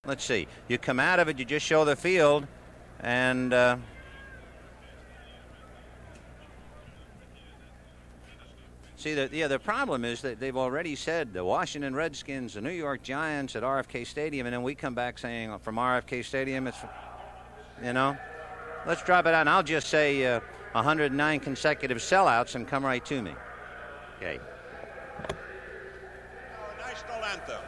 let's see. You come out of it, you just show the field, and see, the problem is that they've already said the Washington Redskins, the New York Giants at RFK Stadium, and then we come back saying from RFK Stadium, it's, you know, let's drop it out. I'll just say 109 consecutive sellouts and come right to me. Okay. Our national anthem.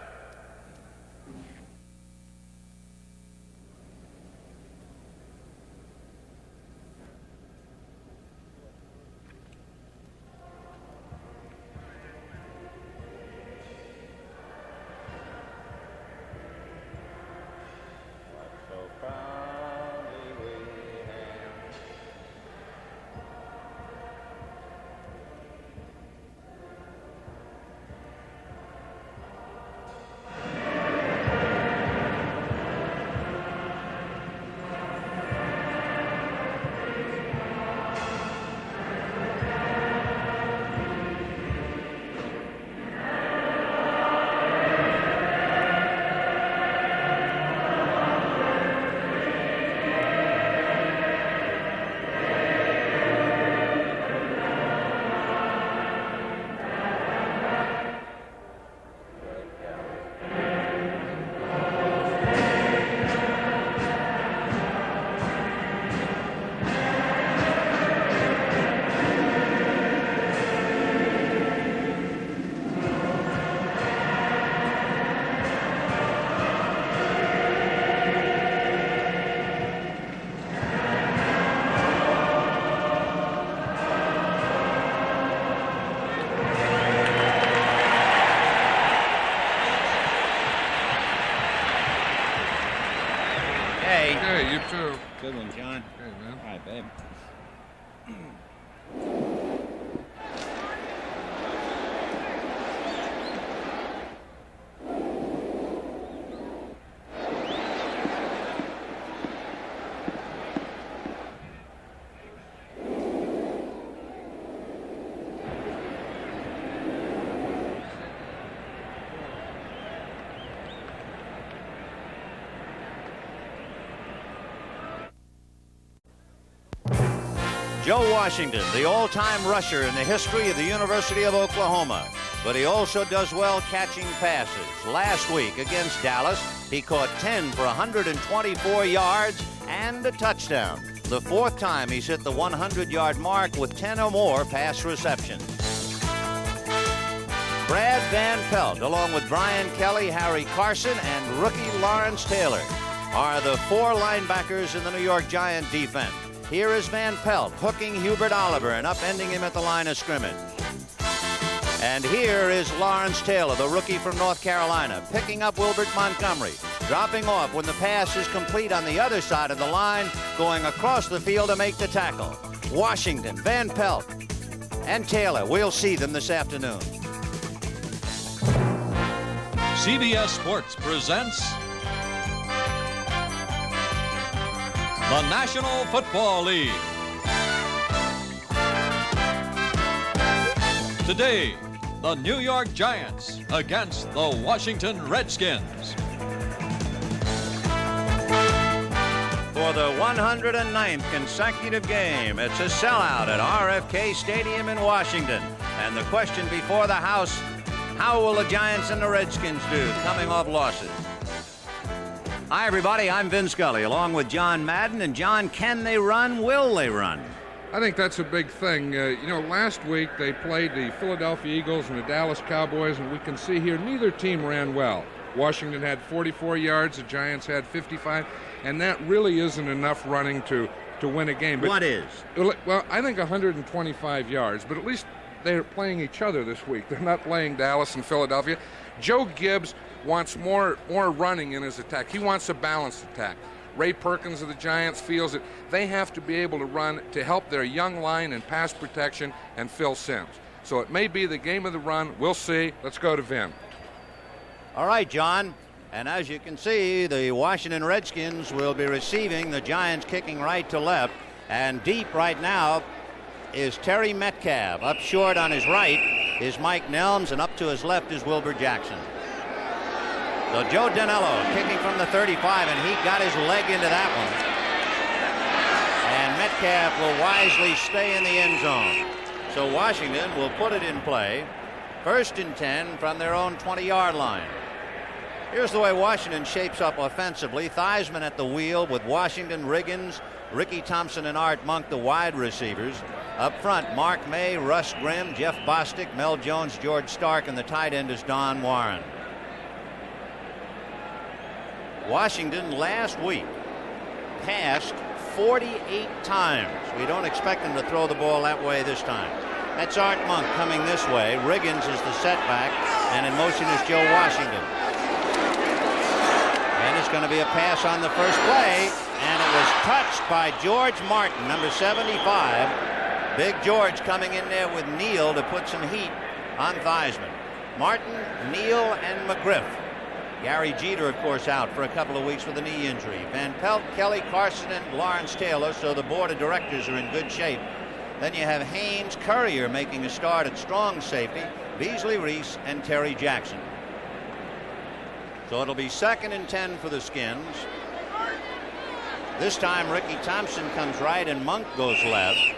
Hey, you too. Good one, John. Hey, man. All right, babe. Joe Washington, the all-time rusher in the history of the University of Oklahoma. But he also does well catching passes. Last week against Dallas, he caught 10 for 124 yards and a touchdown. The fourth time he's hit the 100-yard mark with 10 or more pass receptions. Brad Van Pelt, along with Brian Kelly, Harry Carson, and rookie Lawrence Taylor, are the four linebackers in the New York Giant defense. Here is Van Pelt hooking Hubert Oliver and upending him at the line of scrimmage. And here is Lawrence Taylor, the rookie from North Carolina, picking up Wilbert Montgomery, dropping off when the pass is complete on the other side of the line, going across the field to make the tackle. Washington, Van Pelt, and Taylor. We'll see them this afternoon. CBS Sports presents the National Football League. Today, the New York Giants against the Washington Redskins. For the 109th consecutive game, it's a sellout at RFK Stadium in Washington. And the question before the House, how will the Giants and the Redskins do coming off losses? Hi, everybody. I'm Vin Scully, along with John Madden. And, John, can they run? Will they run? I think that's a big thing. Last week they played the Philadelphia Eagles and the Dallas Cowboys, and we can see here neither team ran well. Washington had 44 yards, the Giants had 55, and that really isn't enough running to win a game. But, what is? Well, I think 125 yards, but at least they're playing each other this week. They're not playing Dallas and Philadelphia. Joe Gibbs wants more running in his attack. He wants a balanced attack. Ray Perkins of the Giants feels that they have to be able to run to help their young line in pass protection and Phil Simms. So it may be the game of the run. We'll see. Let's go to Vin. All right, John. And as you can see, the Washington Redskins will be receiving the Giants kicking right to left. And deep right now is Terry Metcalf. Up short on his right is Mike Nelms, and up to his left is Wilbur Jackson. So Joe Danello kicking from the 35, and he got his leg into that one. And Metcalf will wisely stay in the end zone. So Washington will put it in play. 1st and 10 from their own 20-yard line. Here's the way Washington shapes up offensively. Theismann at the wheel with Washington, Riggins, Ricky Thompson, and Art Monk, the wide receivers. Up front, Mark May, Russ Grimm, Jeff Bostic, Mel Jones, George Stark, and the tight end is Don Warren. Washington last week passed 48 times. We don't expect them to throw the ball that way this time. That's Art Monk coming this way. Riggins is the setback, and in motion is Joe Washington. And it's going to be a pass on the first play, and it was touched by George Martin, number 75. Big George coming in there with Neal to put some heat on Theismann. Martin, Neal, and McGriff. Gary Jeter, of course, out for a couple of weeks with a knee injury. Van Pelt, Kelly, Carson, and Lawrence Taylor, so the board of directors are in good shape. Then you have Haynes, Currier making a start at strong safety, Beasley Reese, and Terry Jackson. So it'll be 2nd and 10 for the Skins. This time Ricky Thompson comes right and Monk goes left.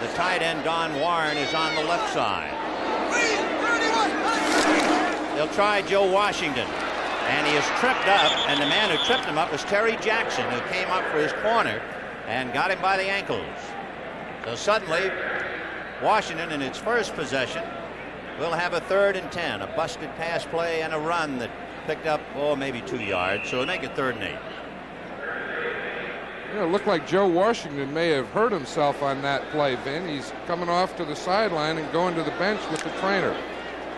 The tight end Don Warren is on the left side. They'll try Joe Washington, and he is tripped up, and the man who tripped him up was Terry Jackson, who came up for his corner and got him by the ankles. So suddenly Washington in its first possession will have a 3rd and 10, a busted pass play and a run that picked up maybe 2 yards, so it'll make it 3rd and 8. It looked like Joe Washington may have hurt himself on that play, Vin. He's coming off to the sideline and going to the bench with the trainer.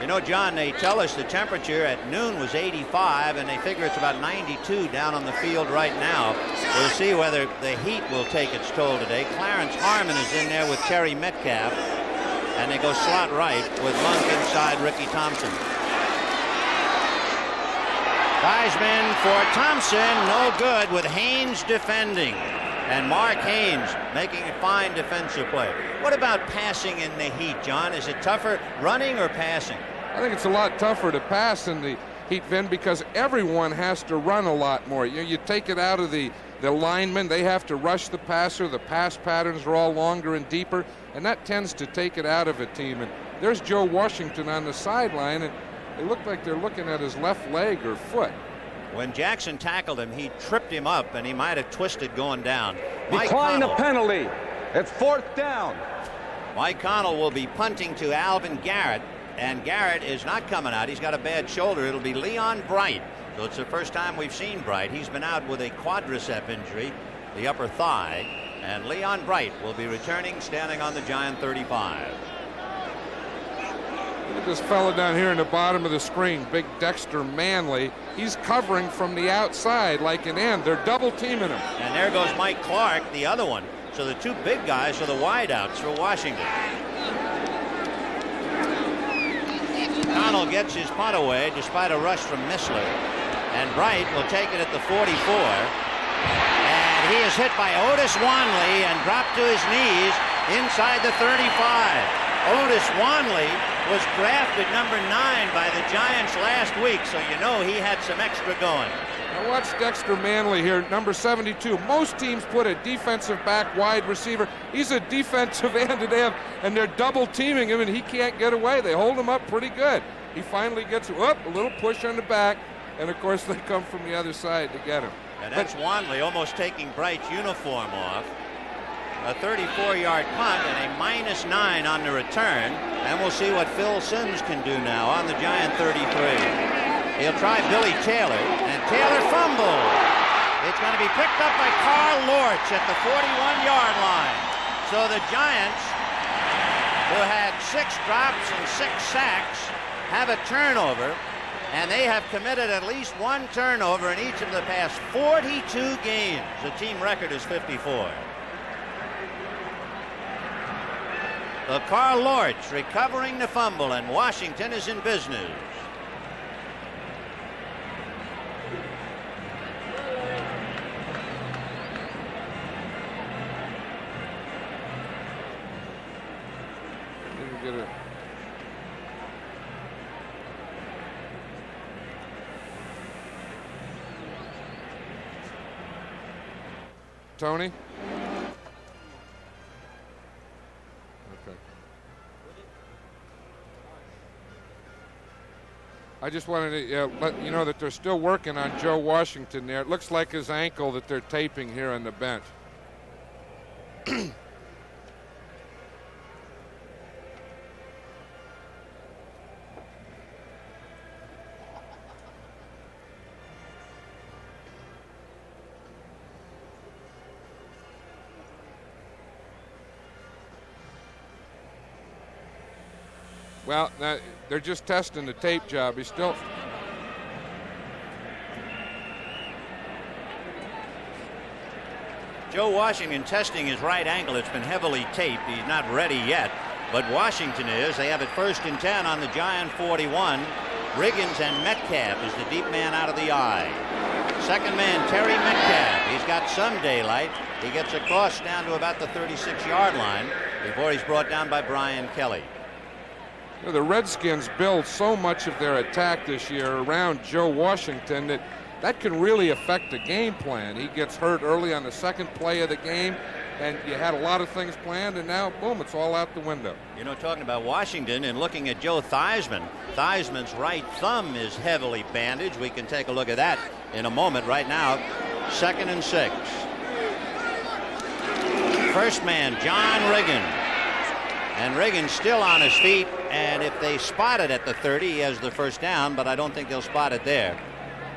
You know, John, they tell us the temperature at noon was 85, and they figure it's about 92 down on the field right now. We'll see whether the heat will take its toll today. Clarence Harmon is in there with Terry Metcalf, and they go slot right with Monk inside Ricky Thompson. Theismann for Thompson, no good with Haynes defending. And Mark Haynes making a fine defensive play. What about passing in the heat, John? Is it tougher running or passing? I think it's a lot tougher to pass in the heat, Vin, because everyone has to run a lot more. You take it out of the linemen. They have to rush the passer. The pass patterns are all longer and deeper, and that tends to take it out of a team. And there's Joe Washington on the sideline, and they look like they're looking at his left leg or foot. When Jackson tackled him, he tripped him up, and he might have twisted going down. Decline the penalty. It's 4th down. Mike Connell will be punting to Alvin Garrett, and Garrett is not coming out. He's got a bad shoulder. It'll be Leon Bright. So it's the first time we've seen Bright. He's been out with a quadricep injury, the upper thigh, and Leon Bright will be returning, standing on the Giant 35. Look at this fella down here in the bottom of the screen, big Dexter Manley. He's covering from the outside like an end. They're double teaming him. And there goes Mike Clark, the other one. So the 2 big guys are the wideouts for Washington. Connell gets his punt away despite a rush from Missler. And Bright will take it at the 44. And he is hit by Otis Wanley and dropped to his knees inside the 35. Otis Wanley was drafted number 9 by the Giants last week, so you know he had some extra going. Now watch Dexter Manley here, number 72. Most teams put a defensive back wide receiver. He's a defensive end to them, and they're double teaming him, and he can't get away. They hold him up pretty good. He finally gets up, a little push on the back, and of course they come from the other side to get him. And that's Wanley almost taking Bright's uniform off. A 34-yard punt and a -9 on the return. And we'll see what Phil Simms can do now on the Giant 33. He'll try Billy Taylor, and Taylor fumbles. It's going to be picked up by Carl Lorch at the 41-yard line. So the Giants, who had 6 drops and 6 sacks, have a turnover, and they have committed at least 1 turnover in each of the past 42 games. The team record is 54. So Carl Lorch recovering the fumble, and Washington is in business. Tony? Okay. I just wanted to let you know that they're still working on Joe Washington there. It looks like his ankle that they're taping here on the bench. Well, they're just testing the tape job. He's still... Joe Washington testing his right ankle. It's been heavily taped. He's not ready yet, but Washington is. They have it 1st and 10 on the Giant 41. Riggins and Metcalf is the deep man out of the eye. Second man, Terry Metcalf. He's got some daylight. He gets across down to about the 36-yard line before he's brought down by Brian Kelly. The Redskins build so much of their attack this year around Joe Washington that can really affect the game plan. He gets hurt early on the second play of the game, and you had a lot of things planned, and now, boom, it's all out the window. You know, talking about Washington and looking at Joe Theismann, Theismann's right thumb is heavily bandaged. We can take a look at that in a moment. Right now, 2nd and 6. First man, John Riggins. And Riggins still on his feet, and if they spot it at the 30, he has the first down, but I don't think they'll spot it there.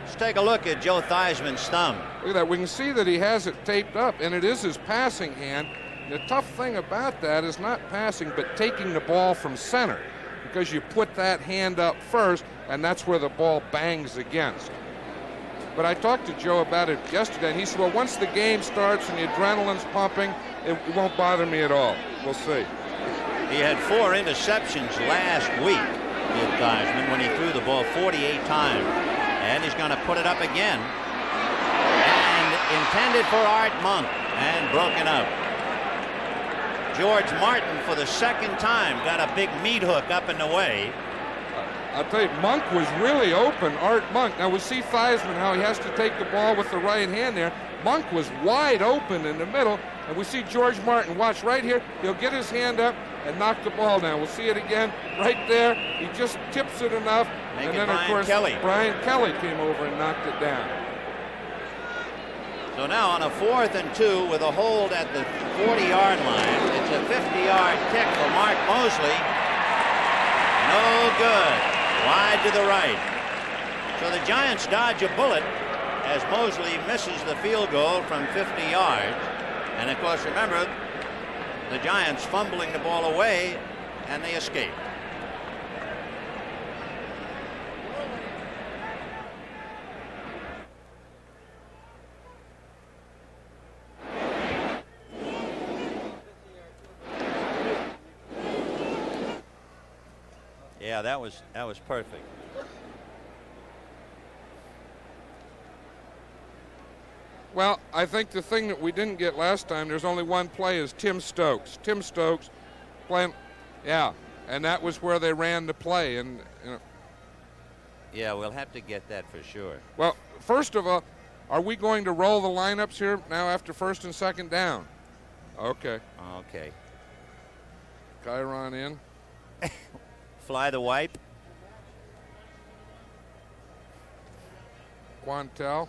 Let's take a look at Joe Theismann's thumb. Look at that. We can see that he has it taped up, and it is his passing hand. The tough thing about that is not passing, but taking the ball from center, because you put that hand up first, and that's where the ball bangs against. But I talked to Joe about it yesterday, and he said, well, once the game starts and the adrenaline's pumping, it won't bother me at all. We'll see. He had 4 interceptions last week, did Theismann, when he threw the ball 48 times. And he's going to put it up again. And intended for Art Monk, and broken up. George Martin, for the 2nd time, got a big meat hook up and away. I'll tell you, Monk was really open, Art Monk. Now we see Theismann, how he has to take the ball with the right hand there. Monk was wide open in the middle, and we see George Martin. Watch right here. He'll get his hand up and knock the ball down. We'll see it again right there. He just tips it enough. Make and it then, Brian of course, Kelly. Brian Kelly came over and knocked it down. So now on a 4th and 2 with a hold at the 40-yard line. It's a 50-yard kick for Mark Mosley. No good. Wide to the right. So the Giants dodge a bullet as Mosley misses the field goal from 50 yards. And of course, remember, the Giants fumbling the ball away, and they escape. Yeah, that was perfect. Well, I think the thing that we didn't get last time, there's only one play, is Tim Stokes. Tim Stokes playing, yeah, and that was where they ran the play. And you know. Yeah, we'll have to get that for sure. Well, first of all, are we going to roll the lineups here now after 1st and 2nd down? Okay. Okay. Chiron in. Fly the wipe. Quantel.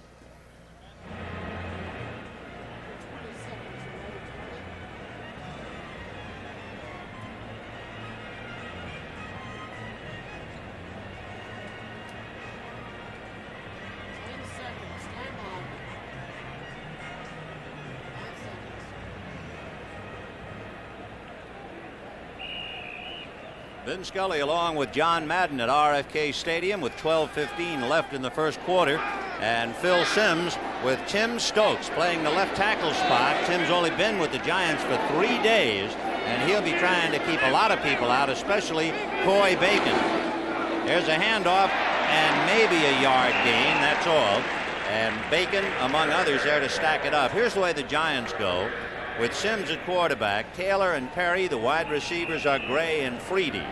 Vin Scully along with John Madden at RFK Stadium with 12:15 left in the first quarter. And Phil Simms with Tim Stokes playing the left tackle spot. Tim's only been with the Giants for 3 days, and he'll be trying to keep a lot of people out, especially Coy Bacon. There's a handoff and maybe a yard gain, that's all. And Bacon, among others, there to stack it up. Here's the way the Giants go. With Simms at quarterback, Taylor and Perry, the wide receivers are Gray and Freedy.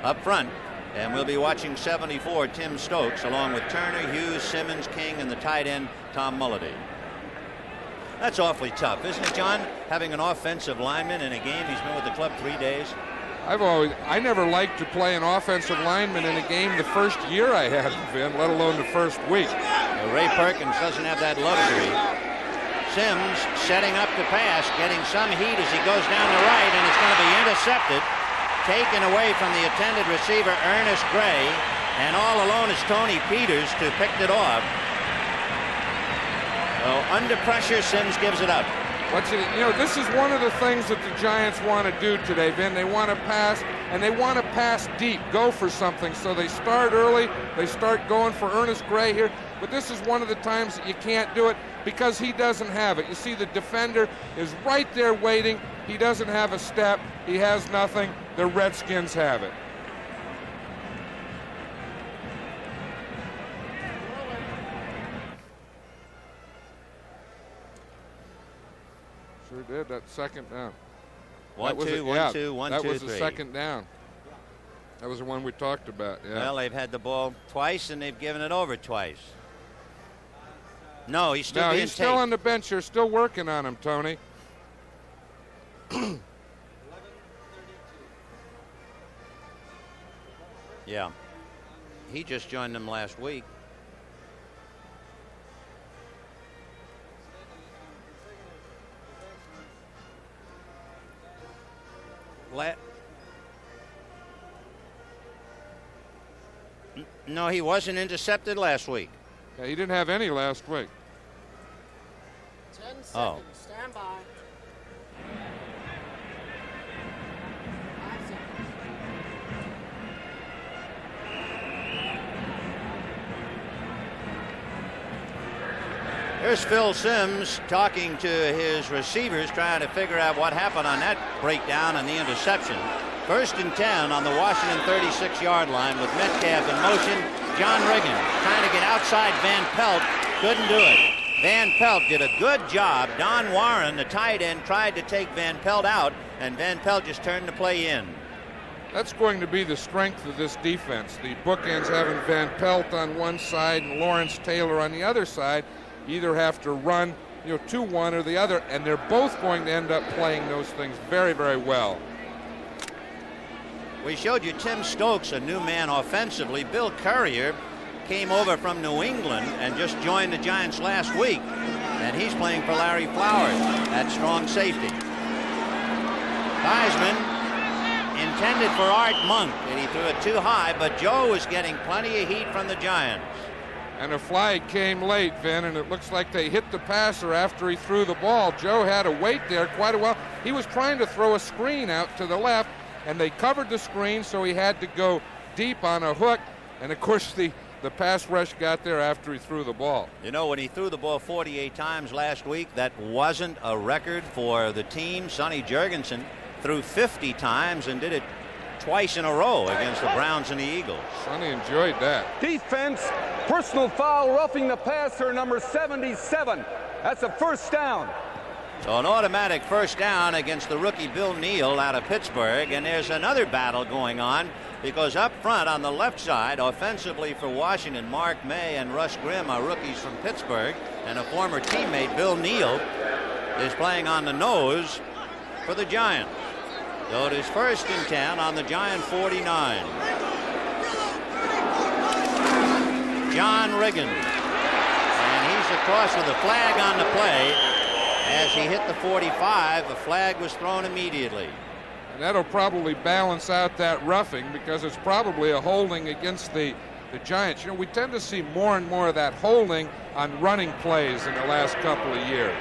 Up front, and we'll be watching 74, Tim Stokes, along with Turner, Hughes, Simmons, King, and the tight end, Tom Mulladay. That's awfully tough, isn't it, John? Having an offensive lineman in a game. He's been with the club 3 days. I never liked to play an offensive lineman in a game the first year I had him, Vin, let alone the first week. Well, Ray Perkins doesn't have that luxury. Sims setting up the pass, getting some heat as he goes down the right, and it's going to be intercepted. Taken away from the intended receiver, Ernest Gray, and all alone is Tony Peters to pick it off. So under pressure, Sims gives it up. This is one of the things that the Giants want to do today, Vin. They want to pass, and they want to pass deep, go for something. So they start early. They start going for Ernest Gray here. But this is one of the times that you can't do it because he doesn't have it. You see the defender is right there waiting. He doesn't have a step. He has nothing. The Redskins have it. Sure did. That second down. One, two, that was three. the second down. That was the one we talked about. Yeah. Well, they've had the ball twice and they've given it over twice. No, he's still being he's still on the bench. You're still working on him, Tony. Yeah. He just joined them last week. No, he wasn't intercepted last week. Yeah, he didn't have any last week. 10 seconds. Oh. Stand by. 5 seconds. Here's Phil Sims talking to his receivers, trying to figure out what happened on that breakdown and the interception. 1st and 10 on the Washington 36-yard line with Metcalf in motion. John Riggins trying to get outside Van Pelt. Couldn't do it. Van Pelt did a good job. Don Warren, the tight end, tried to take Van Pelt out, and Van Pelt just turned the play in. That's going to be the strength of this defense. The bookends having Van Pelt on one side and Lawrence Taylor on the other side either have to run, to one or the other, and they're both going to end up playing those things very, very well. We showed you Tim Stokes, a new man offensively. Bill Courier came over from New England and just joined the Giants last week, and he's playing for Larry Flowers at strong safety. Theismann intended for Art Monk, and he threw it too high, but Joe was getting plenty of heat from the Giants. And a flag came late, Vin, and it looks like they hit the passer after he threw the ball. Joe had to wait there quite a while. He was trying to throw a screen out to the left, and they covered the screen, so he had to go deep on a hook. And, of course, the pass rush got there after he threw the ball. When he threw the ball 48 times last week, that wasn't a record for the team. Sonny Jurgensen threw 50 times and did it twice in a row against the Browns and the Eagles. Sonny enjoyed that. Defense, personal foul, roughing the passer, number 77. That's a first down. So an automatic first down against the rookie Bill Neal out of Pittsburgh. And there's another battle going on because up front on the left side, offensively for Washington, Mark May and Russ Grimm are rookies from Pittsburgh. And a former teammate, Bill Neal, is playing on the nose for the Giants. So it is 1st and 10 on the Giant 49. John Riggins. And he's across with a flag on the play. As he hit the 45, the flag was thrown immediately. And that'll probably balance out that roughing because it's probably a holding against the Giants. We tend to see more and more of that holding on running plays in the last couple of years.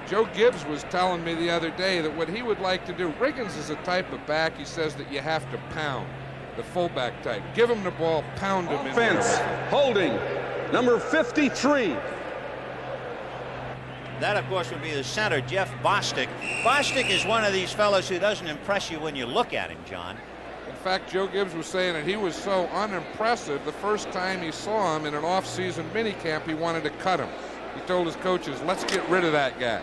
Joe Gibbs was telling me the other day that what he would like to do, Riggins is a type of back, he says, that you have to pound, the fullback type. Give him the ball, pound him. Offense, holding, number 53. That, of course, would be the center, Jeff Bostic. Bostic is one of these fellows who doesn't impress you when you look at him, John. In fact, Joe Gibbs was saying that he was so unimpressive the first time he saw him in an off-season minicamp, he wanted to cut him. He told his coaches, let's get rid of that guy.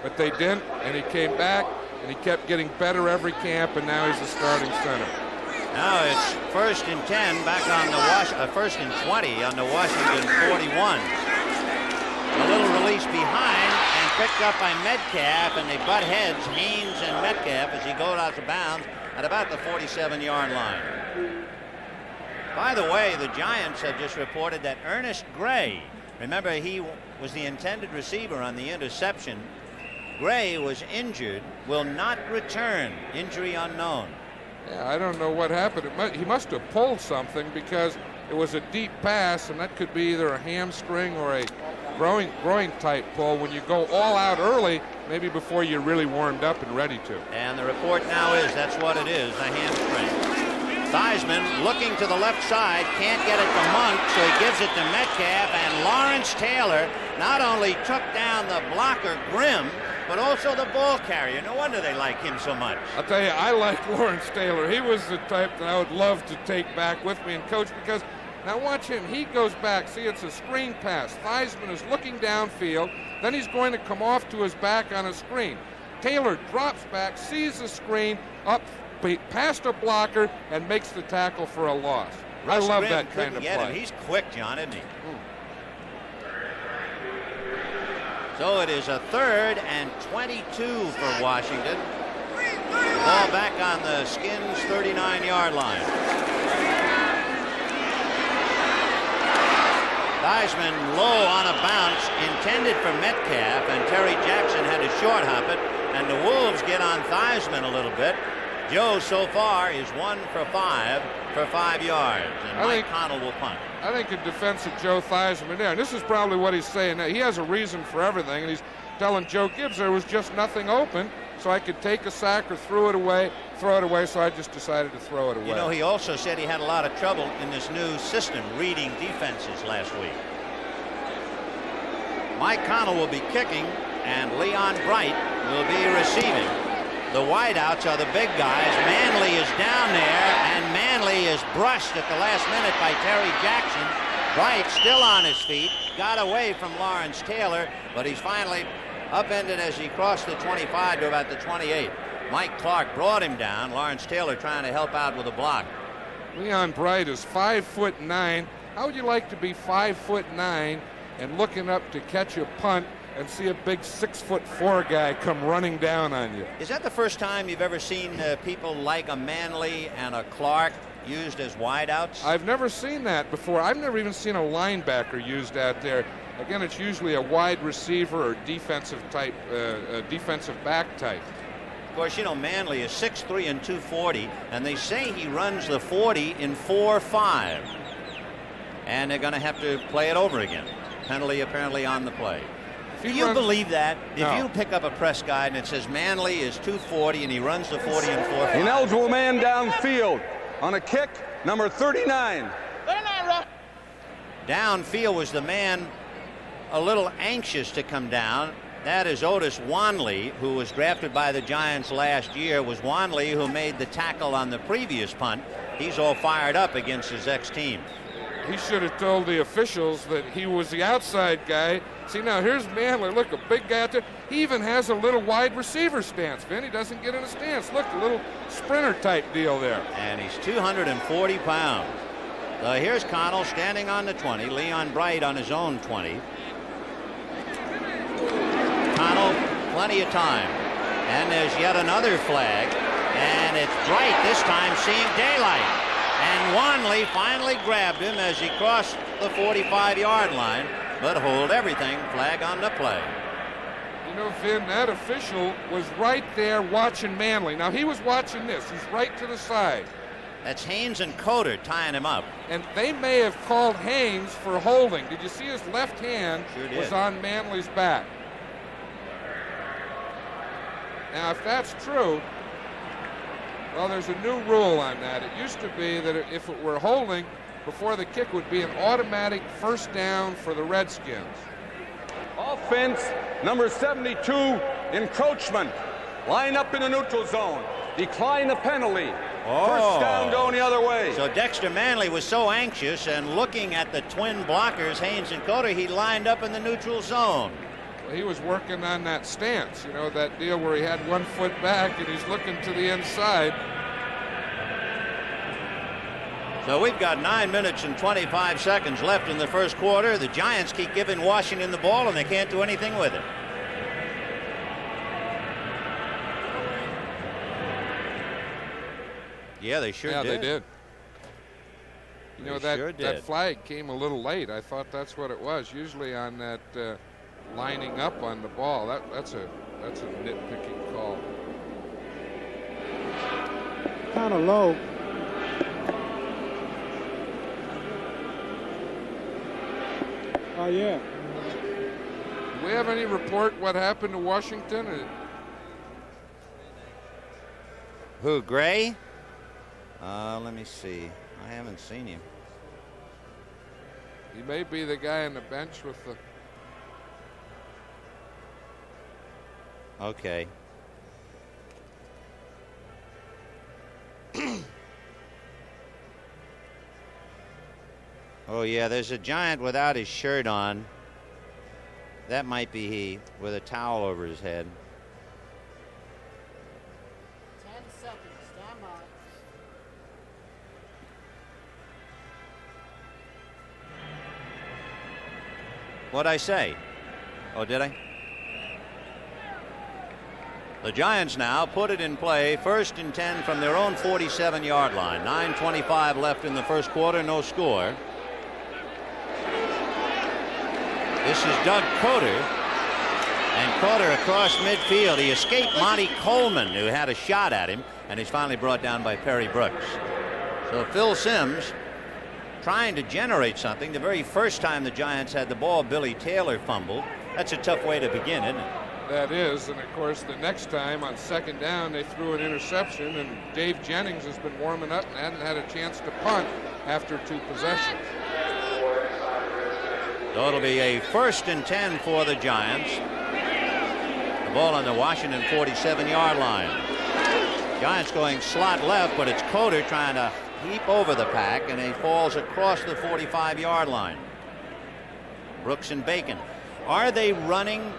But they didn't, and he came back, and he kept getting better every camp, and now he's the starting center. Now it's 1st and 10 back on the 1st and 20 on the Washington 41. A little release behind and picked up by Metcalf, and they butt heads, Haynes and Metcalf, as he goes out of bounds at about the 47-yard line. By the way, the Giants have just reported that Ernest Gray, remember he was the intended receiver on the interception, Gray was injured, will not return, injury unknown. Yeah, I don't know what happened. He must have pulled something, because it was a deep pass, and that could be either a hamstring or a groin type pull when you go all out early, maybe before you're really warmed up and ready to. And the report now is that's what it is, a hamstring. Theismann looking to the left side, can't get it to Monk, so he gives it to Metcalf, and Lawrence Taylor not only took down the blocker Grimm, but also the ball carrier. No wonder they like him so much. I'll tell you, I like Lawrence Taylor. He was the type that I would love to take back with me and coach, because now watch him. He goes back. See, it's a screen pass. Theismann is looking downfield. Then he's going to come off to his back on a screen. Taylor drops back, sees the screen, up past a blocker, and makes the tackle for a loss. I love Grimm that kind of play. He's quick, John, isn't he? So it is a 3rd and 22 for Washington. Ball back on the Skins' 39-yard line. Theismann low on a bounce, intended for Metcalf, and Terry Jackson had to short hop it, and the Wolves get on Theismann a little bit. Joe so far is 1 for 5 for 5 yards, and Mike Connell will punt. I think in defense of Joe Theismann there, and this is probably what he's saying now. He has a reason for everything, and he's telling Joe Gibbs there was just nothing open, so I could take a sack or throw it away, so I just decided to throw it away. You know, he also said he had a lot of trouble in this new system, reading defenses last week. Mike Connell will be kicking, and Leon Bright will be receiving. The wideouts are the big guys. Manley is down there, and Manley is brushed at the last minute by Terry Jackson. Bright still on his feet, got away from Lawrence Taylor, but he's finally upended as he crossed the 25 to about the 28. Mike Clark brought him down. Lawrence Taylor trying to help out with a block. Leon Bright is 5'9". How would you like to be 5'9" and looking up to catch a punt and see a big 6'4" guy come running down on you? Is that the first time you've ever seen people like a Manley and a Clark used as wideouts? I've never seen that before. I've never even seen a linebacker used out there. Again, it's usually a wide receiver or defensive type, defensive back type. Of course, you know, Manley is 6'3" and 240, and they say he runs the 40 in 4.5. And they're going to have to play it over again. Penalty apparently on the play. Do you believe that? No. If you pick up a press guide and it says Manley is 240 and he runs the 40 in 4.5. Ineligible man downfield on a kick, number 39. Downfield was the man a little anxious to come down. That is Otis Wanley, who was drafted by the Giants last year. It was Wanley who made the tackle on the previous punt. He's all fired up against his ex-team. He should have told the officials that he was the outside guy. See, now here's Manley. Look, a big guy out there. He even has a little wide receiver stance, Vin. He doesn't get in a stance. Look, a little sprinter type deal there. And he's 240 pounds. So here's Connell standing on the 20. Leon Bright on his own 20. Connell, plenty of time. And there's yet another flag. And it's Bright this time seeing daylight. And Wanley finally grabbed him as he crossed the 45-yard line. But hold everything, flag on the play. You know, Vin, that official was right there watching Manley. Now, he was watching this. He's right to the side. That's Haynes and Coder tying him up. And they may have called Haynes for holding. Did you see his left hand was on Manley's back? Now, if that's true, well, there's a new rule on that. It used to be that if it were holding before the kick would be an automatic first down for the Redskins. Offense, number 72, encroachment. Line up in the neutral zone. Decline the penalty. First down going the other way. So Dexter Manley was so anxious and looking at the twin blockers, Haynes and Coder, he lined up in the neutral zone. Well, he was working on that stance, you know, that deal where he had 1 foot back and he's looking to the inside. So we've got 9 minutes and 25 seconds left in the first quarter. The Giants keep giving Washington the ball, and they can't do anything with it. Yeah, they sure did. Yeah, they did. You know, They that flag came a little late. I thought that's what it was. Usually on that lining up on the ball, that's a nitpicking call. Kind of low. Oh, yeah. Do we have any report what happened to Washington? Who, Gray? Let me see. I haven't seen him. He may be the guy on the bench with the... Okay. Oh, yeah, there's a Giant without his shirt on. That might be he, with a towel over his head. 10 seconds. Stand by. What'd I say? Oh, did I? The Giants now put it in play, 1st and 10 from their own 47-yard line. 9:25 left in the first quarter, no score. This is Doug Coder, and Coder across midfield. He escaped Monty Coleman, who had a shot at him, and he's finally brought down by Perry Brooks. So Phil Simms trying to generate something. The very first time the Giants had the ball, Billy Taylor fumbled. That's a tough way to begin, isn't it? That is, and of course the next time on 2nd down they threw an interception, and Dave Jennings has been warming up and hadn't had a chance to punt after 2 possessions. So it'll be a 1st and 10 for the Giants. The ball on the Washington 47-yard line. Giants going slot left, but it's Coder trying to heap over the pack, and he falls across the 45-yard line. Brooks and Bacon. Are they running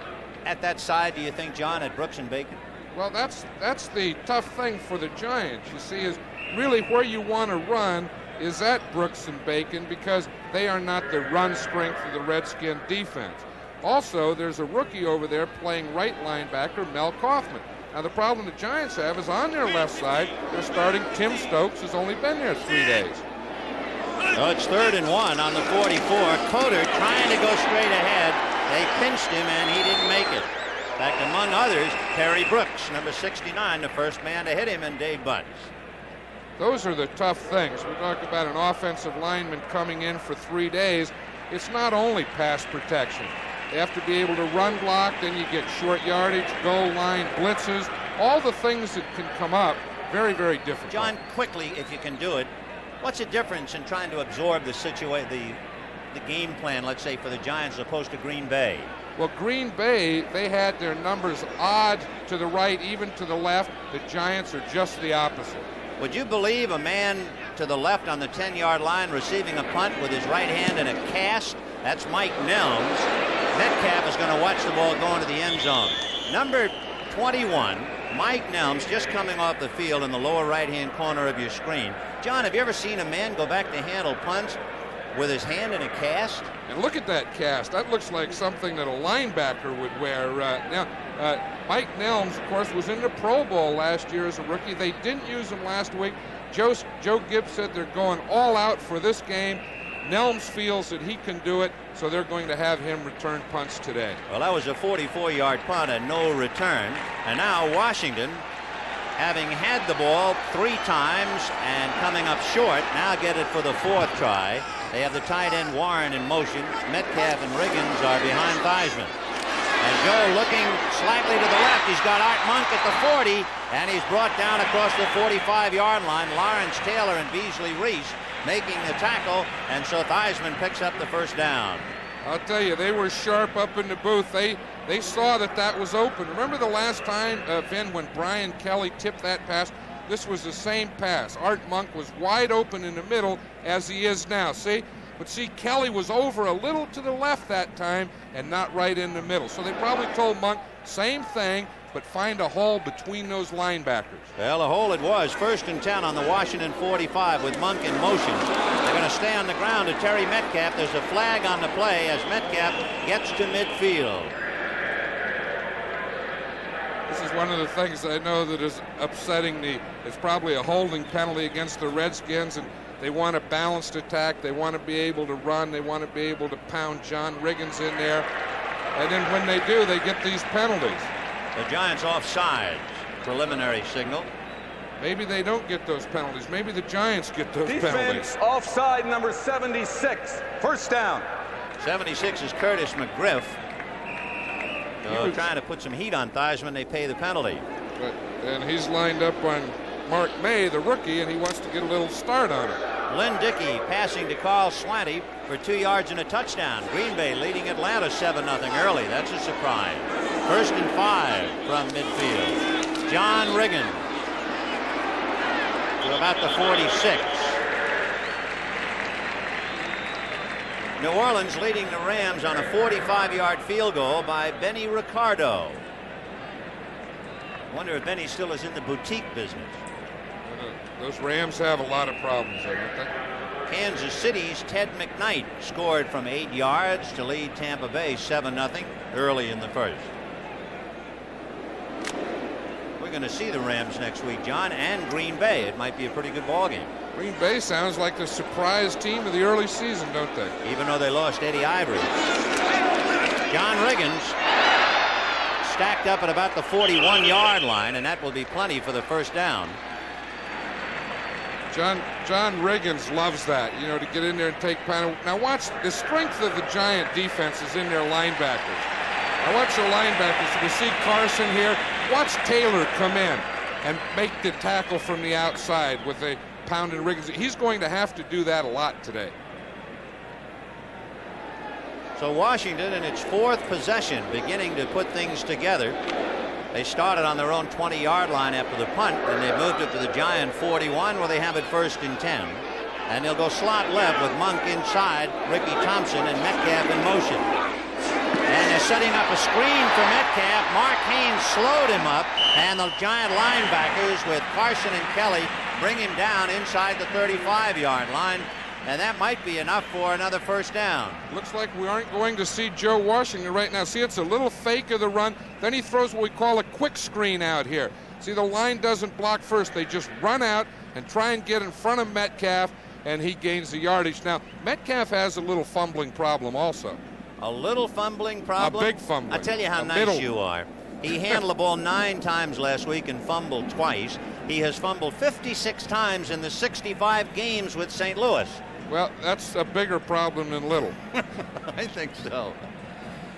at that side, do you think, John, at Brooks and Bacon? Well, that's the tough thing for the Giants, you see, is really where you want to run is at Brooks and Bacon, because they are not the run strength of the Redskin defense. Also, there's a rookie over there playing right linebacker, Mel Kaufman. Now, the problem the Giants have is on their left side, they're starting Tim Stokes, who's only been there 3 days. So it's 3rd and 1 on the 44. Coder trying to go straight ahead. They pinched him, and he didn't make it. In fact, among others, Perry Brooks, number 69, the first man to hit him, and Dave Butts. Those are the tough things. We talk about an offensive lineman coming in for 3 days. It's not only pass protection. They have to be able to run block, then you get short yardage, goal line, blitzes, all the things that can come up. Very, very difficult. John, quickly, if you can do it, what's the difference in trying to absorb the situation, the game plan, let's say, for the Giants as opposed to Green Bay? Well, Green Bay, they had their numbers odd to the right, even to the left. The Giants are just the opposite. Would you believe a man to the left on the 10-yard line receiving a punt with his right hand in a cast? That's Mike Nelms. Metcalf is going to watch the ball go into the end zone. Number 21, Mike Nelms, just coming off the field in the lower right-hand corner of your screen. John, have you ever seen a man go back to handle punts with his hand in a cast? And look at that cast. That looks like something that a linebacker would wear. Mike Nelms, of course, was in the Pro Bowl last year as a rookie. They didn't use him last week. Joe Gibbs said they're going all out for this game. Nelms feels that he can do it, so they're going to have him return punts today. Well, that was a 44-yard punt and no return. And now Washington, having had the ball 3 times and coming up short, now get it for the 4th try. They have the tight end Warren in motion. Metcalf and Riggins are behind Theismann. And Joe looking slightly to the left. He's got Art Monk at the 40, and he's brought down across the 45-yard line. Lawrence Taylor and Beasley Reese making the tackle, and so Theismann picks up the first down. I'll tell you, they were sharp up in the booth. They saw that was open. Remember the last time, Vin, when Brian Kelly tipped that pass? This was the same pass. Art Monk was wide open in the middle, as he is now. See? But see, Kelly was over a little to the left that time and not right in the middle. So they probably told Monk, same thing, but find a hole between those linebackers. Well, a hole it was. 1st and 10 on the Washington 45 with Monk in motion. They're going to stay on the ground to Terry Metcalf. There's a flag on the play as Metcalf gets to midfield. This is one of the things I know that is upsetting it's probably a holding penalty against the Redskins, and they want a balanced attack. They want to be able to run. They want to be able to pound John Riggins in there. And then when they do, they get these penalties. The Giants offside. Preliminary signal. Maybe they don't get those penalties. Maybe the Giants get those Defense penalties. offside number 76. First down. 76 is Curtis McGriff. So trying to put some heat on Theismann, they pay the penalty. And he's lined up on Mark May, the rookie, and he wants to get a little start on it. Lynn Dickey passing to Carl Swanty for 2 yards and a touchdown. Green Bay leading Atlanta 7-0 early. That's a surprise. 1st and 5 from midfield. John Riggins to about the 46. New Orleans leading the Rams on a 45-yard field goal by Benny Ricardo. I wonder if Benny still is in the boutique business. Those Rams have a lot of problems, don't they? Kansas City's Ted McKnight scored from 8 yards to lead Tampa Bay 7-0 early in the first. We're going to see the Rams next week, John, and Green Bay. It might be a pretty good ball game. Green Bay sounds like the surprise team of the early season, don't they? Even though they lost Eddie Ivory. John Riggins stacked up at about the 41-yard line, and that will be plenty for the first down. John Riggins loves that, you know, to get in there and take penalty. Now watch, the strength of the Giant defense is in their linebackers. Now watch their linebackers. We see Carson here. Watch Taylor come in and make the tackle from the outside with a pound and Riggins. He's going to have to do that a lot today. So Washington in its 4th possession beginning to put things together. They started on their own 20-yard line after the punt, and they moved it to the Giant 41 where they have it 1st and 10. And they'll go slot left with Monk inside, Ricky Thompson and Metcalf in motion. And they're setting up a screen for Metcalf. Mark Haynes slowed him up, and the Giant linebackers with Carson and Kelly bring him down inside the 35-yard line, and that might be enough for another first down. Looks like we aren't going to see Joe Washington right now. See, it's a little fake of the run. Then he throws what we call a quick screen out here. See, the line doesn't block first. They just run out and try and get in front of Metcalf, and he gains the yardage. Now, Metcalf has a little fumbling problem also. A little fumbling problem? A big fumbling. I tell you how nice you are. He handled the ball 9 times last week and fumbled twice. He has fumbled 56 times in the 65 games with St. Louis. Well, that's a bigger problem than little. I think so.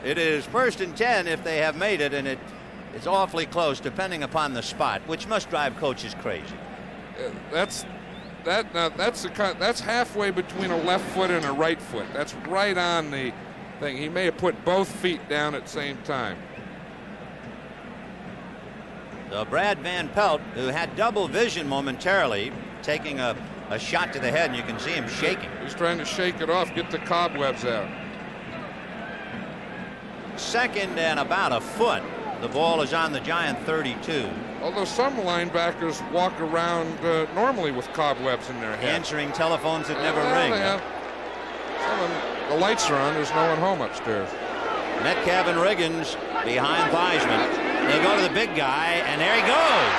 It is 1st and 10 if they have made it, and it's awfully close depending upon the spot, which must drive coaches crazy. That's halfway between a left foot and a right foot. That's right on the thing. He may have put both feet down at the same time. So Brad Van Pelt, who had double vision momentarily, taking a shot to the head, and you can see him shaking. He's trying to shake it off, get the cobwebs out. 2nd and about a foot. The ball is on the Giant 32. Although some linebackers walk around normally with cobwebs in their head. Answering telephones that never ring. Some of them, the lights are on, there's no one home upstairs. Metcalf and Riggins behind Theismann. They go to the big guy, and there he goes.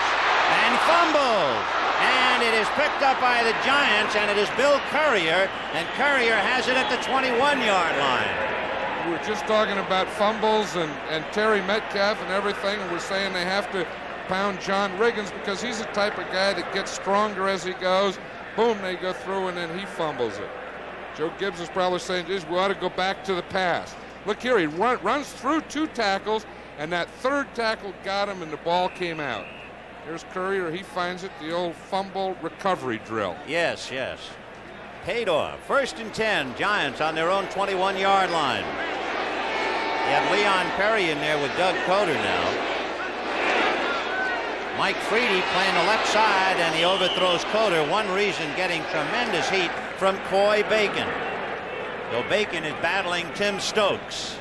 And fumbles. And it is picked up by the Giants, and it is Bill Courier, and Courier has it at the 21-yard line. We were just talking about fumbles and Terry Metcalf and everything, and we're saying they have to pound John Riggins because he's the type of guy that gets stronger as he goes. Boom, they go through, and then he fumbles it. Joe Gibbs is probably saying, geez, we ought to go back to the past. Look here, he runs through 2 tackles, and that 3rd tackle got him, and the ball came out. Here's Courier. He finds it, the old fumble recovery drill. Yes. Paid off. 1st and 10. Giants on their own 21-yard line. You have Leon Perry in there with Doug Coder now. Mike Freedy playing the left side, and he overthrows Coder. One reason getting tremendous heat from Coy Bacon. So Bacon is battling Tim Stokes.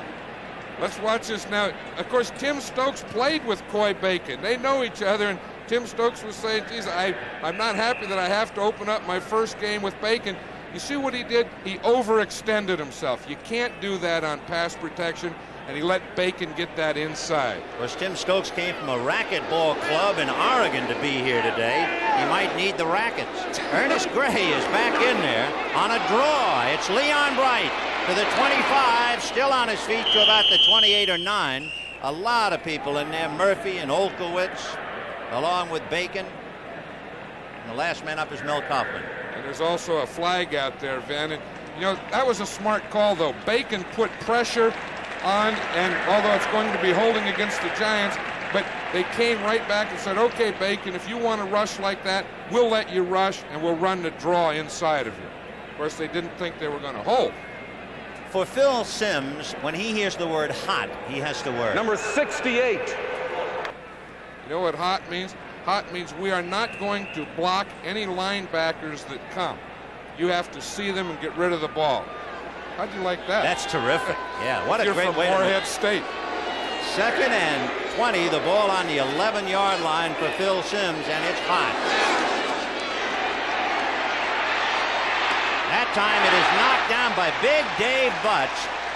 Let's watch this now. Of course, Tim Stokes played with Coy Bacon. They know each other, and Tim Stokes was saying, geez, I'm not happy that I have to open up my first game with Bacon. You see what he did? He overextended himself. You can't do that on pass protection, and he let Bacon get that inside. Of course, Tim Stokes came from a racquetball club in Oregon to be here today. He might need the rackets. Ernest Gray is back in there on a draw. It's Leon Bright to the 25, still on his feet to about the 28 or 9. A lot of people in there, Murphy and Olkowitz, along with Bacon. And the last man up is Mel Coughlin. And there's also a flag out there, Van. And, you know, that was a smart call, though. Bacon put pressure on, and although it's going to be holding against the Giants, but they came right back and said, okay, Bacon, if you want to rush like that, we'll let you rush, and we'll run the draw inside of you. Of course, they didn't think they were going to hold. For Phil Simms, when he hears the word hot, he has to work. Number 68. You know what hot means? Hot means we are not going to block any linebackers that come. You have to see them and get rid of the ball. How'd you like that? That's terrific. Yeah, what a You're great from way to Morehead State. 2nd and 20, the ball on the 11-yard line for Phil Simms, and it's hot. That time it is knocked down by Big Dave Butts,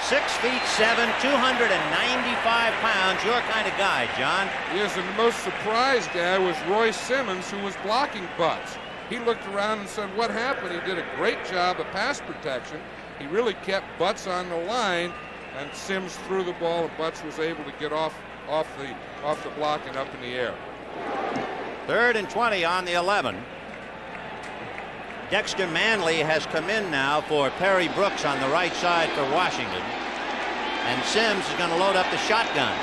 6'7", 295 pounds, your kind of guy, John. Yes, and the most surprised guy was Roy Simmons, who was blocking Butts. He looked around and said, what happened? He did a great job of pass protection. He really kept Butts on the line, and Simms threw the ball, and Butts was able to get off the block and up in the air. 3rd and 20 on the 11. Dexter Manley has come in now for Perry Brooks on the right side for Washington. And Simms is going to load up the shotgun.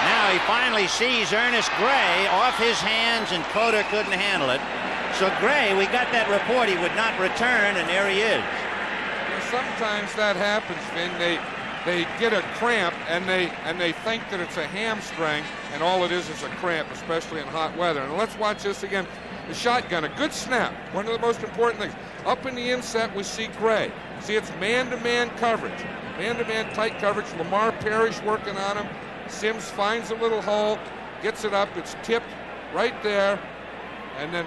Now he finally sees Ernest Gray off his hands, and Coder couldn't handle it. So Gray, we got that report he would not return, and there he is. Well, sometimes that happens, Vin. They get a cramp, and they think that it's a hamstring, and all it is a cramp, especially in hot weather. And let's watch this again. The shotgun, a good snap. One of the most important things. Up in the inset, we see Gray. See, it's man-to-man coverage. Man-to-man tight coverage. Lamar Parrish working on him. Simms finds a little hole, gets it up. It's tipped right there, and then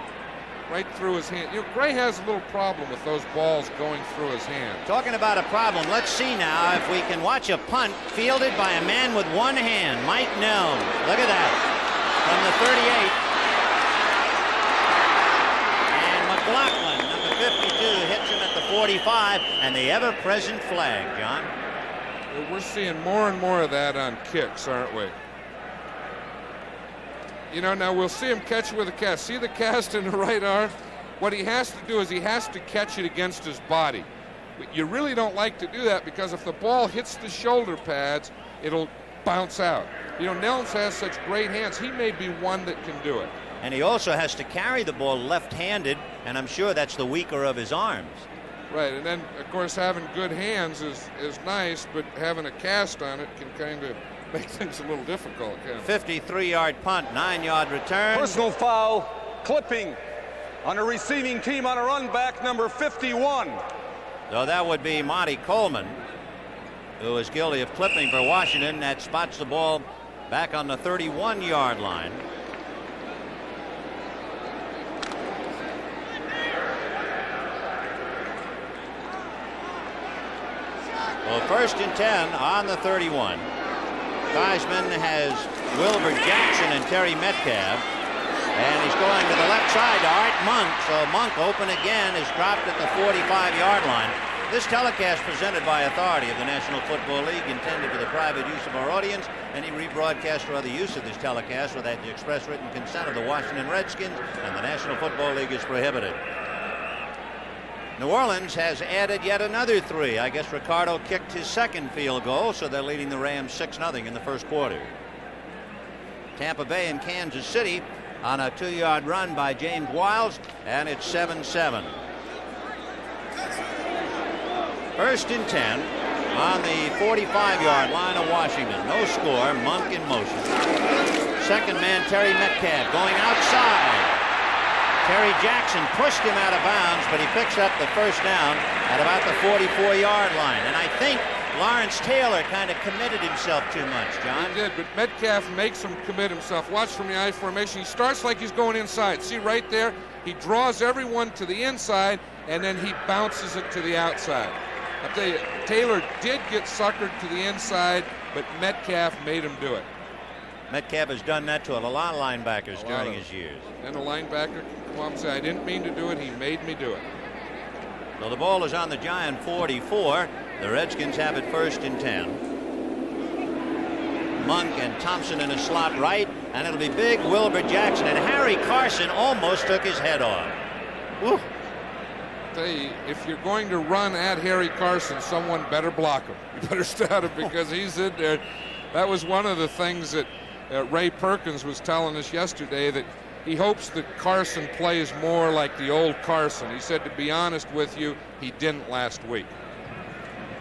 right through his hand. You know, Gray has a little problem with those balls going through his hand. Talking about a problem, let's see now if we can watch a punt fielded by a man with one hand, Mike Nelms. Look at that, from the 38. And McLaughlin, number 52, hits him at the 45, and the ever-present flag, John. We're seeing more and more of that on kicks, aren't we? You know, now we'll see him catch it with a cast. See the cast in the right arm? What he has to do is he has to catch it against his body. You really don't like to do that, because if the ball hits the shoulder pads, it'll bounce out. You know, Nelms has such great hands. He may be one that can do it. And he also has to carry the ball left-handed, and I'm sure that's the weaker of his arms. Right, and then, of course, having good hands is nice, but having a cast on it can kind of make things a little difficult. 53-yard punt, 9-yard return. Personal foul, clipping on a receiving team on a run back, number 51. So that would be Monty Coleman, who is guilty of clipping for Washington. That spots the ball back on the 31-yard line. Well, 1st and 10 on the 31. Theismann has Wilbur Jackson and Terry Metcalf. And he's going to the left side to Art Monk. So Monk, open again, is dropped at the 45-yard line. This telecast presented by authority of the National Football League, intended for the private use of our audience. Any rebroadcast or other use of this telecast without the express written consent of the Washington Redskins and the National Football League is prohibited. New Orleans has added yet another 3. I guess Ricardo kicked his second field goal, so they're leading the Rams 6-0 in the first quarter. Tampa Bay and Kansas City on a 2-yard run by James Wiles, and it's 7-7. 1st and 10 on the 45-yard line of Washington. No score. Monk in motion. Second man, Terry Metcalf, going outside. Terry Jackson pushed him out of bounds, but he picks up the first down at about the 44-yard line. And I think Lawrence Taylor kind of committed himself too much, John. He did, but Metcalf makes him commit himself. Watch from the I formation. He starts like he's going inside. See right there? He draws everyone to the inside, and then he bounces it to the outside. I'll tell you, Taylor did get suckered to the inside, but Metcalf made him do it. Metcalf has done that to a lot of linebackers during his years. And the linebacker can come up and say, I didn't mean to do it. He made me do it. So the ball is on the Giant 44. The Redskins have it 1st and 10. Monk and Thompson in a slot right, and it'll be big Wilbur Jackson, and Harry Carson almost took his head off. Woo. If you're going to run at Harry Carson, someone better block him. You better stop him because he's in there. That was one of the things that Ray Perkins was telling us yesterday, that he hopes that Carson plays more like the old Carson. He said, to be honest with you, he didn't last week.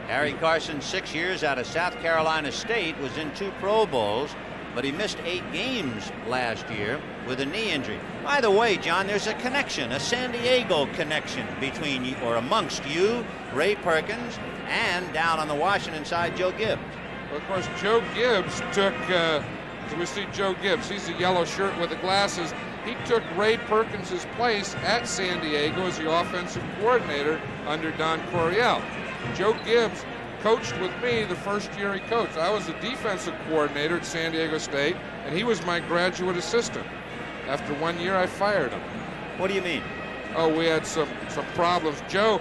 Harry Carson, 6 years out of South Carolina State, was in 2 Pro Bowls, but he missed 8 games last year with a knee injury. By the way, John, there's a connection, a San Diego connection between you, or amongst you, Ray Perkins, and down on the Washington side, Joe Gibbs. Well, of course, Joe Gibbs took, so we see Joe Gibbs, he's the yellow shirt with the glasses. He took Ray Perkins' place at San Diego as the offensive coordinator under Don Coryell. Joe Gibbs coached with me the first year he coached. I was the defensive coordinator at San Diego State, and he was my graduate assistant. After 1 year, I fired him. What do you mean? Oh, we had some problems. Joe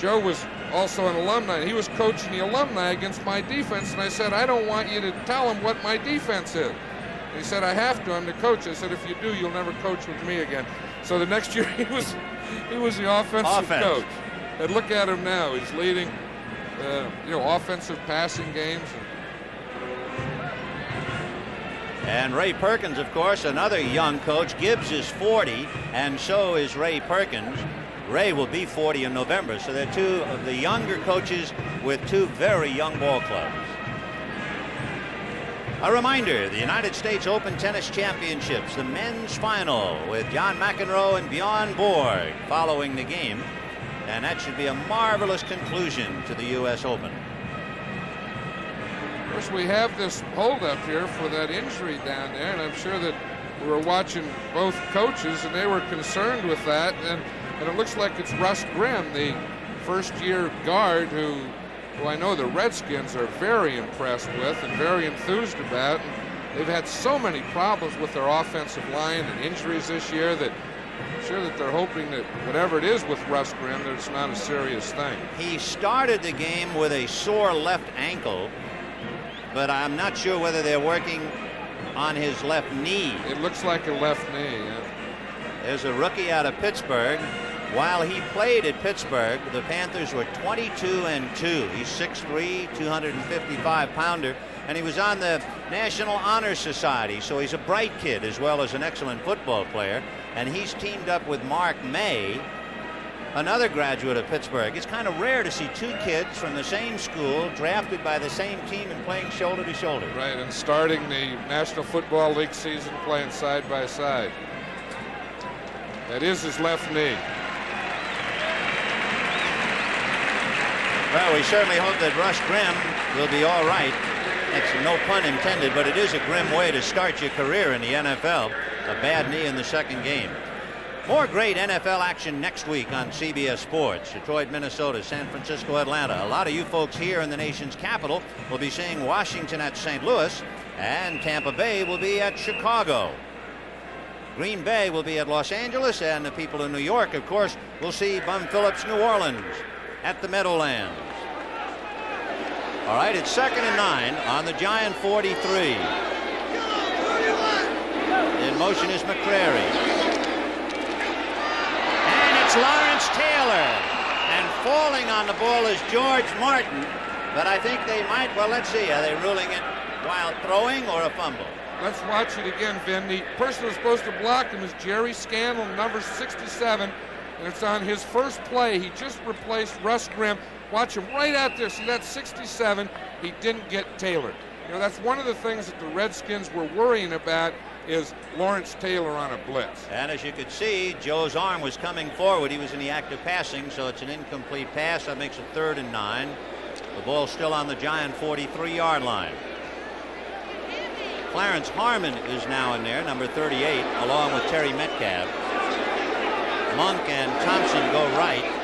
was also an alumni, and he was coaching the alumni against my defense, and I said, I don't want you to tell him what my defense is. And he said, I have to. I'm the coach. I said, if you do, you'll never coach with me again. So the next year, he was the offensive coach. And look at him now. He's leading, offensive passing games. And Ray Perkins, of course, another young coach. Gibbs is 40, and so is Ray Perkins. Ray will be 40 in November, so they're 2 of the younger coaches with 2 very young ball clubs. A reminder, the United States Open Tennis Championships, the men's final with John McEnroe and Bjorn Borg following the game. And that should be a marvelous conclusion to the U.S. Open. Of course, we have this holdup here for that injury down there, and I'm sure that we were watching both coaches, and they were concerned with that. And it looks like it's Russ Grimm, the first-year guard, who I know the Redskins are very impressed with and very enthused about. And they've had so many problems with their offensive line and injuries this year that I'm sure that they're hoping that whatever it is with Russ Grimm, that it's not a serious thing. He started the game with a sore left ankle, but I'm not sure whether they're working on his left knee. It looks like a left knee, yeah. There's a rookie out of Pittsburgh. While he played at Pittsburgh, the Panthers were 22-2. He's 6'3", 255-pounder, and he was on the National Honor Society, so he's a bright kid as well as an excellent football player. And he's teamed up with Mark May, another graduate of Pittsburgh. It's kind of rare to see 2 kids from the same school drafted by the same team and playing shoulder to shoulder. Right, and starting the National Football League season playing side by side. That is his left knee. Well, we certainly hope that Russ Grimm will be all right. That's no pun intended, but it is a grim way to start your career in the NFL. A bad knee in the second game. More great NFL action next week on CBS Sports. Detroit, Minnesota, San Francisco, Atlanta. A lot of you folks here in the nation's capital will be seeing Washington at St. Louis, and Tampa Bay will be at Chicago. Green Bay will be at Los Angeles, and the people in New York, of course, will see Bum Phillips, New Orleans at the Meadowlands. All right, it's 2nd and 9 on the Giant 43. In motion is McCrary. And it's Lawrence Taylor. And falling on the ball is George Martin. But I think they might, well, let's see. Are they ruling it while throwing or a fumble? Let's watch it again, Vin. The person who's supposed to block him is Jerry Scandal, number 67. And it's on his first play. He just replaced Russ Grimm. Watch him right out there. See, that's 67. He didn't get Taylor. You know, that's one of the things that the Redskins were worrying about is Lawrence Taylor on a blitz. And as you could see, Joe's arm was coming forward. He was in the act of passing, so it's an incomplete pass. That makes it 3rd and 9. The ball's still on the Giant 43-yard line. Clarence Harmon is now in there, number 38, along with Terry Metcalf. Monk and Thompson go right.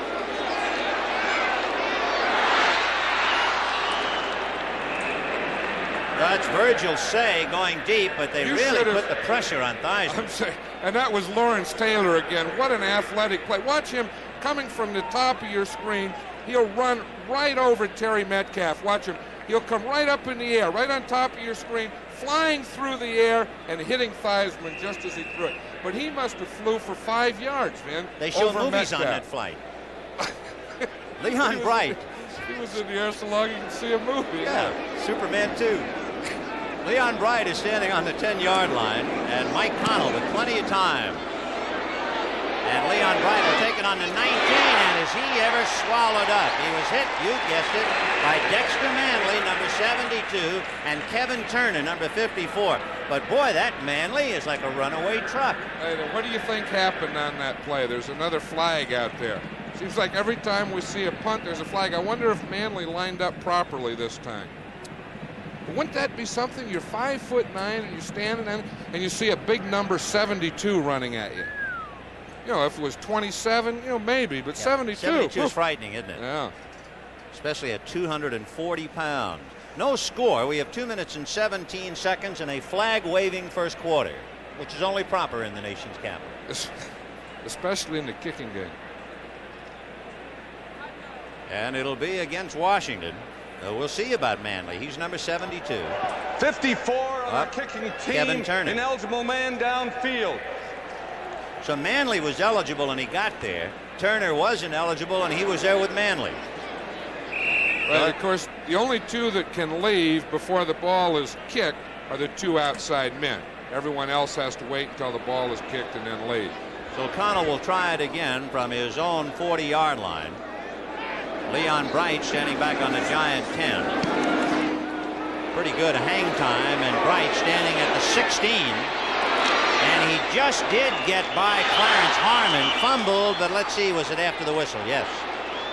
That's Virgil Say going deep, but they really put the pressure on Theismann. And that was Lawrence Taylor again. What an athletic play. Watch him coming from the top of your screen. He'll run right over Terry Metcalf. Watch him. He'll come right up in the air, right on top of your screen, flying through the air and hitting Theismann just as he threw it. But he must have flew for 5 yards, Vin. They show movies Metcalf. on that flight. Leon Bright. He was in the air so long you can see a movie. Yeah, Superman 2. Leon Bright is standing on the 10-yard line, and Mike Connell with plenty of time. And Leon Bright will take it on the 19, and is he ever swallowed up? He was hit, you guessed it, by Dexter Manley, number 72, and Kevin Turner, number 54. But boy, that Manley is like a runaway truck. Hey, what do you think happened on that play? There's another flag out there. Seems like every time we see a punt, there's a flag. I wonder if Manley lined up properly this time. But wouldn't that be something? You're 5'9" and you're standing in, and you see a big number 72 running at you. You know, if it was 27, you know, maybe, but 72. 72 is frightening, isn't it? Yeah. Especially at 240 pounds. No score. We have 2 minutes and 17 seconds and a flag-waving first quarter, which is only proper in the nation's capital. Especially in the kicking game. And it'll be against Washington. We'll see about Manley. He's number 72. 54 on the kicking team. Kevin Turner. Ineligible man downfield. So Manley was eligible and he got there. Turner was ineligible and he was there with Manley. Well, of course, the only two that can leave before the ball is kicked are the two outside men. Everyone else has to wait until the ball is kicked and then leave. So Connell will try it again from his own 40-yard line. Leon Bright standing back on the Giant 10. Pretty good hang time, and Bright standing at the 16. And he just did get by Clarence Harmon. Fumbled, but let's see, was it after the whistle? Yes.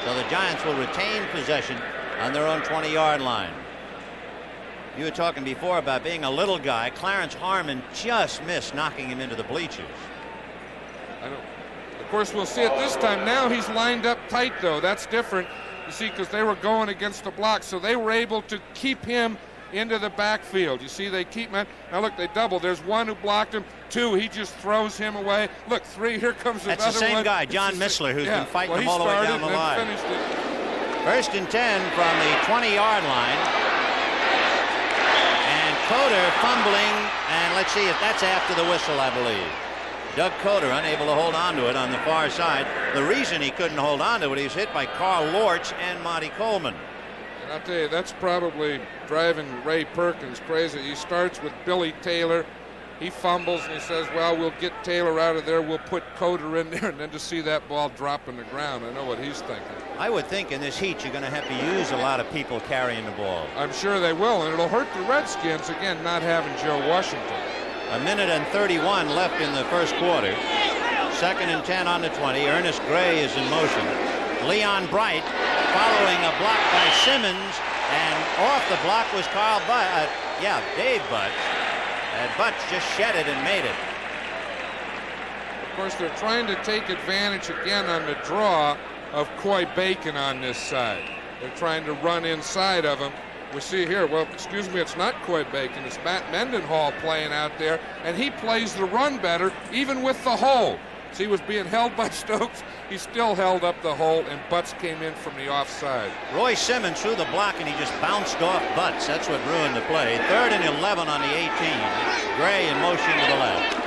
So the Giants will retain possession on their own 20-yard line. You were talking before about being a little guy. Clarence Harmon just missed knocking him into the bleachers. Of course, we'll see it this time. Now he's lined up tight, though. That's different, you see, because they were going against the block, so they were able to keep him into the backfield. You see, they keep him. Now, look, they double. There's one who blocked him. Two, he just throws him away. Look, three, here comes another one. That's the same guy, John Missler, who's been fighting him all the way down the line. First and 10 from the 20-yard line. And Coder fumbling, and let's see if that's after the whistle, I believe. Doug Coder unable to hold on to it on the far side. The reason he couldn't hold on to it, he was hit by Carl Lorch and Monty Coleman. And I'll tell you, that's probably driving Ray Perkins crazy. He starts with Billy Taylor. He fumbles and he says, well, we'll get Taylor out of there. We'll put Coder in there. And then to see that ball drop in the ground, I know what he's thinking. I would think in this heat you're going to have to use a lot of people carrying the ball. I'm sure they will, and it'll hurt the Redskins, again, not having Joe Washington. A minute and 31 left in the first quarter. Second and 10 on the 20. Ernest Gray is in motion. Leon Bright following a block by Simmons, and off the block was Dave Butts. And Butts just shed it and made it. Of course, they're trying to take advantage again on the draw of Coy Bacon on this side. They're trying to run inside of him. We see here, well, excuse me, it's not Coy Bacon, it's Matt Mendenhall playing out there, and he plays the run better, even with the hole. So he was being held by Stokes, he still held up the hole, and Butts came in from the offside. Roy Simmons threw the block, and he just bounced off Butts. That's what ruined the play. Third and 11 on the 18. Gray in motion to the left.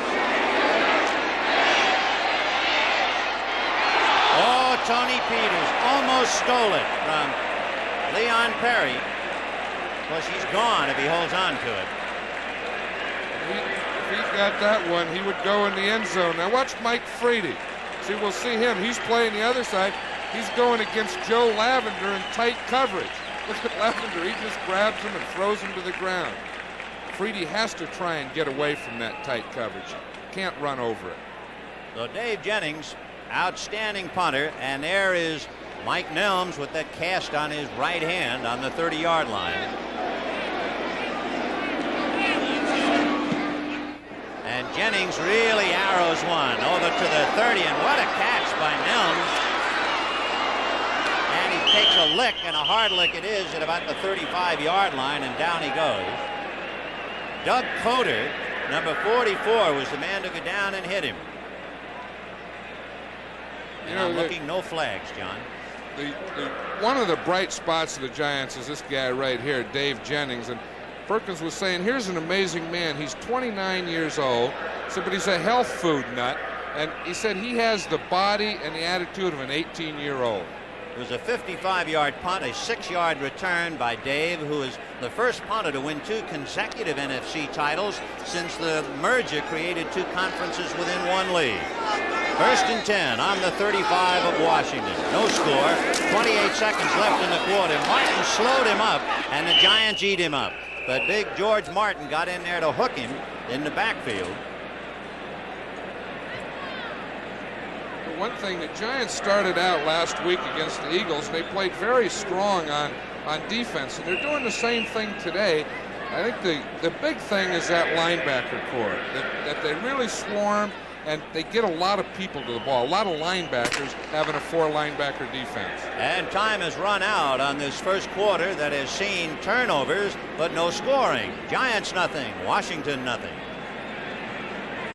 Oh, Tony Peters almost stole it from Leon Perry. Of course, he's gone if he holds on to it. If he got that one, he would go in the end zone. Now watch Mike Frady. See, we'll see him. He's playing the other side. He's going against Joe Lavender in tight coverage. Look at Lavender. He just grabs him and throws him to the ground. Freedy has to try and get away from that tight coverage. Can't run over it. So Dave Jennings, outstanding punter, and there is Mike Nelms with that cast on his right hand on the 30-yard line. And Jennings really arrows one over to the 30, and what a catch by Nelms. And he takes a lick, and a hard lick it is, at about the 35-yard line, and down he goes. Doug Coder, number 44, was the man to go down and hit him. And I'm looking, no flags, John. One of the bright spots of the Giants is this guy right here, Dave Jennings. And Perkins was saying, here's an amazing man. He's 29 years old, but he's a health food nut. And he said he has the body and the attitude of an 18-year-old. It was a 55-yard punt, a 6-yard return by Dave, who is the first punter to win 2 consecutive NFC titles since the merger created 2 conferences within 1 league. First and 10 on the 35 of Washington. No score. 28 seconds left in the quarter. Martin slowed him up, and the Giants eat him up. But big George Martin got in there to hook him in the backfield. One thing, the Giants started out last week against the Eagles. They played very strong on defense, and they're doing the same thing today. I think the big thing is that linebacker core, that they really swarm, and they get a lot of people to the ball. A lot of linebackers having a 4-linebacker defense. And time has run out on this first quarter that has seen turnovers, but no scoring. Giants nothing, Washington nothing.